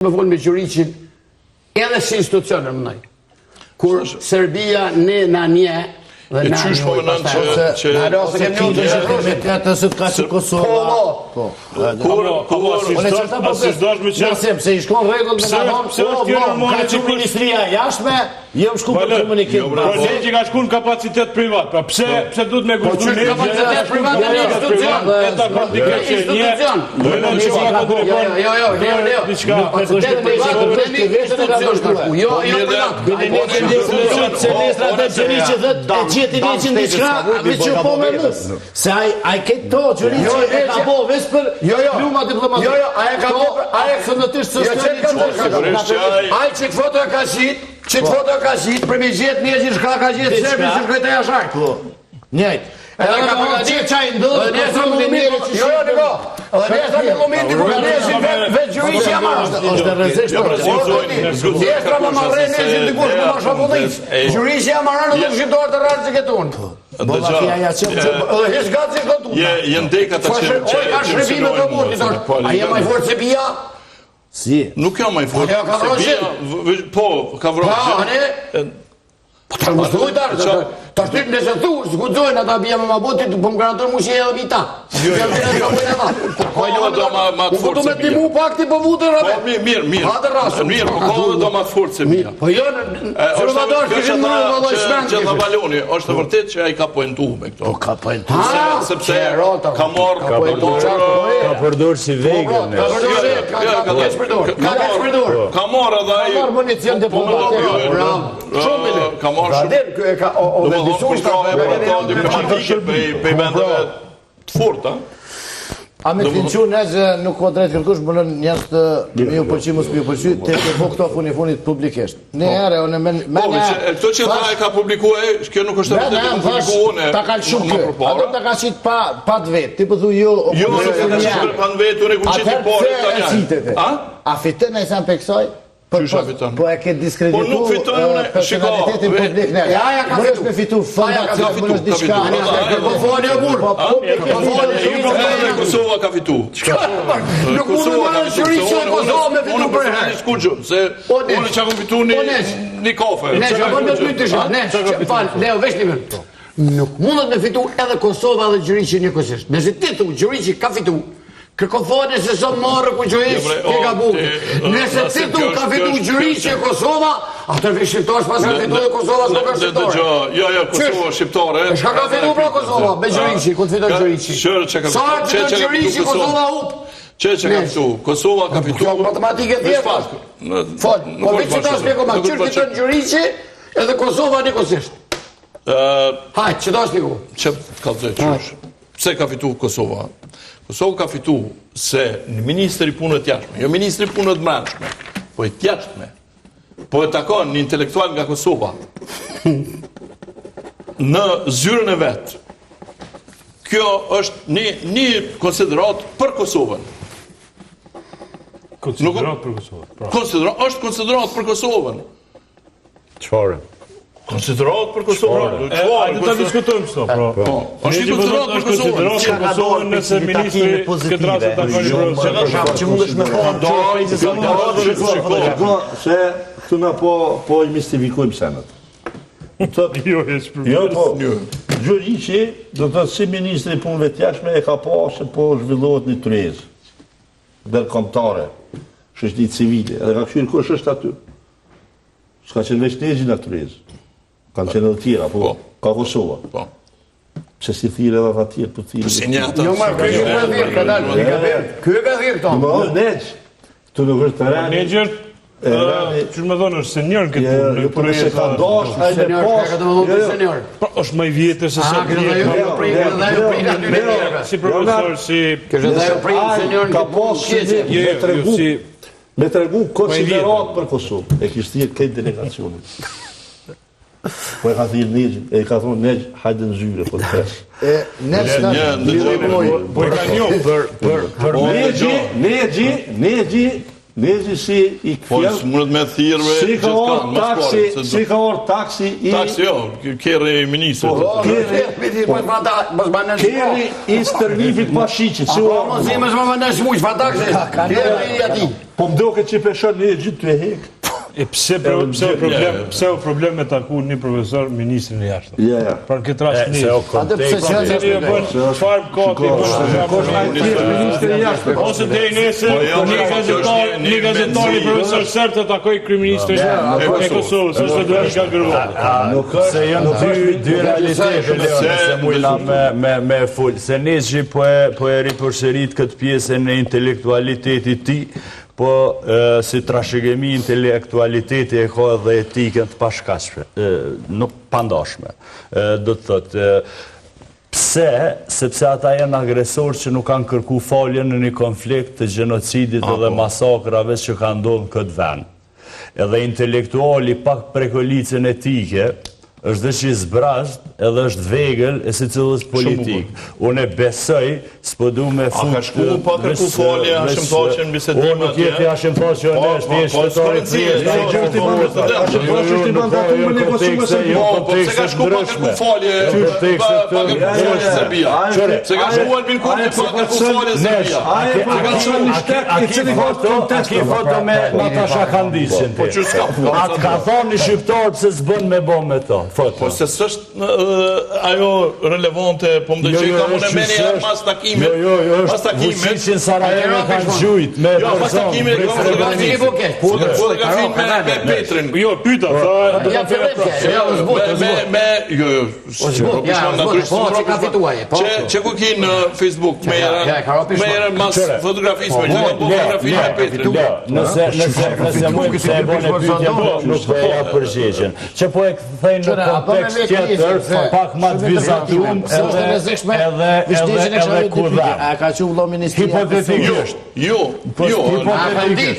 me folë me Gjuriqin edhe si institucionën më nëjë. Kur Serbia ne na nje dhe na qysh po mënën që në rrasë ke një të Katës ka që Kosova. Se i shkon regull me në vonë, ka që Ministria jashtme, jem shku për komunikim. Se që ka shku në kapacitet privat, pra pse duhet me gushtu në kapacitet privat në institucion. Eta komptiket që një, dojnë që ka kontribon. Kapacitet privat në institucion. Se ministrat e Gjuriqit dhe gjeti leqin dhe qka, me që po me nësë. Se a i këtë to, Gjuriqit e ka bo vesë për pluma diplomatik. A e këndëtisht së Ai që të foto ka shit, për mi gjithë një që shka ka gjithë Serbi që shkojtë e jashaj. Njajtë. Edhe ka përgjit qaj ndodhë, dhe nesër në momentin, dhe nesër në momentin, ku ka nesër vetë Gjuriqi jam ashtë. Është dhe rëzisht. Nesër në marre nesër në dikush më shakullisë. Gjuriqi jam aranë dhe shqiptarë të rarë që këtë unë. Dhe hish gatë që këtë unë. Jenë deka të që ka shrebime të mundë, a jem aj forë Sebia? Si? Nuk jam aj forë. A ka vroshin? Po, ka vroshin. Të më thuj të shtyp nëse thu, s'gudzojnë ata bia me ma botit, po më garantor mu që edhe bita. Ma të forë se bia. Ti mu pak ti po vutër, rabe. Mirë, po ka dhe do ma të forë se bia. Po jo, që në vadar këshin më në vëlloj shmenë. Gjitha baloni, është të vërtet që a i ka poentu me këto. Ka poentu. Sepse ka marrë, ka përdor si vegën. Ka marrë edhe a i... Ka marrë municion dhe pompat. Ka marrë shumë... Pe vendeve të forta. A me të finqu nëzë nuk ko drejtë kërkush, më në njështë të mi u përqy, mos mi u përqy, të ke po këto funit publikisht. Në ere, o në men... Këto që ta e ka publikue, kjo nuk është të vërtet të publikue. Ta kalë shumë kë, ato ta ka qitë pa të vetë, ti pëthu jo... Jo, nuk ka qitë pa të vetë, unë e ku qitë i pare të njërë. A fitën e sa për kësaj? Po e ke diskreditu personalitetin publik në. Më është me fitu fondacion, më është diçka. Po foni e burë. Kosova ka fitu. Nuk mund në marë Gjuriqi e Kosova me fitu për herë. Se unë që akon fitu një kafe. Ne që akon me të mytë të shë. Ne që falë, Leo, vesh një mërë. Nuk mundet me fitu edhe Kosova dhe Gjuriqi një kosisht. Nëse ti thu Gjuriqi ka fitu, kërkofone se sot marrë ku që ishë, ke ka buke. Nëse ti tu ka fitu Gjuriqi e Kosova, atër vi shqiptarës pas ka fitu dhe Kosova s'ko ka shqiptare. Jo, Kosova shqiptare. Shka ka fitu pra Kosova, me Gjuriqi, ku të fitu Gjuriqi. Sa që të Gjuriqi Kosova up. Që ka fitu? Kosova ka fitu. Kjo matematike thjeshtë. Fol, po vi që ta shpjeko ma, qërë fitu në Gjuriqi edhe Kosova një kosisht. Hajt, që ta shpjeko. Që ka të qërsh. Pse ka fitu Kosova? Kosova ka fitu se në Ministri Punët Jashtme, jo Ministri Punët Mbrëmshme, po e Jashtme, po e takon një intelektual nga Kosova në zyrën e vetë. Kjo është një konsiderat për Kosovën. Konsiderat për Kosovën? është konsiderat për Kosovën. Qfarë? Konsiderat për Kosovën. Ajde ta diskutojmë këto, pra. është një konsiderat për Kosovën. Konsiderat për Kosovën nëse ministri këtë rrasë të takoni për Që mundesh me se këtu na po i mistifikojmë senat. Jo, po, Gjuriqi, do të si ministri punëve të jashtme e ka po se po zhvillohet një turezë ndërkombëtare, shoqëri civile, edhe ka kthyer kush është aty. S'ka qenë veç Negji në turezë. Kanë qenë edhe tjera, po, ka Kosova. Po. Pse si thirë edhe ata tjerë, po thirë. Si një ata. Jo, ma, kërë ka thirë, ka dalë, kërë ka thirë këto. Po, Negj, këtu nuk është të rani. Negji që me thonë është senjor në këtë punë. Jo, po nëse ka dosh, hajde pas. është më i vjetër se sa si profesor, si... Ka posë me tregu konsiderat për Kosovë. E kishtë thirë këtë delegacionit. Po e ka thirë Negjin, e ka thonë Negj, hajde në zyre, po të pesë. Po e ka njohë Negji si i këfjell, si ka orë taksi i... Taksi jo, kërë i ministrë. Kërë i stërnifit Pashiqit. Po, mos i mësë më vëndesh muq, fa taksi. Po mdoket që peshon një gjithë të e hek. E pse o problem me taku një profesor ministrin e jashtëm? Ja. Pra në këtë rast një. Ose dhe i nesër, një gazetari profesor Sert të takoj kryeministrin e Kosovës, ose dhe një ka gërvon. Se janë dy realitete, se mujna me full. Se Nezhi po e ripërsërit këtë pjesën e intelektualitetit ti, po si trashëgimi intelektualiteti e ka edhe etikën të pashkashme, nuk pandashme. Do të thotë, pse? Sepse ata janë agresorë që nuk kanë kërku falje në një konflikt të gjenocidit edhe masakrave që ka ndodhur në këtë vend. Edhe intelektuali pak prekolicën etike, është dhe që i zbrazd edhe është vegël e si cilës politik. Unë e besoj, s'po du me fut... A ka shku pa kërku falje, Hashim Thaçi në bisedimet? Unë nuk jeti Hashim Thaçi, unë është një shtetari të thjeshtë. Hashim Thaçi është i bantakume në Kosovë se po, se ka shku pa kërku falje, pa kërku falje Serbia. Se ka shku Albin Kurti pa kërku falje Serbia. Se ka shku një shtek i cili Aki foto me Natasha Kandishin. Atë ka thonë një shqiptar pëse s'bën me bo me to. Po se s'është ajo relevante, po më dëgjoj ka më në meni e mas takime. Mas takime. Vučićin Sarajevo kanë gjujt me Jo, mas takime e ka fotografin me Petrin. Jo, pyta, Ja Që ku ki në Facebook me erën mas fotografisme, që ka fotografi me Petrin. Nëse mujtë se e bone pytja, nuk po e ja përgjegjen. Që po e këthejnë në kontekst tjetër, pak ma të vizatum edhe kudha. A ka që vëllo ministri? Hipotetikisht. Jo, Hipotetikisht.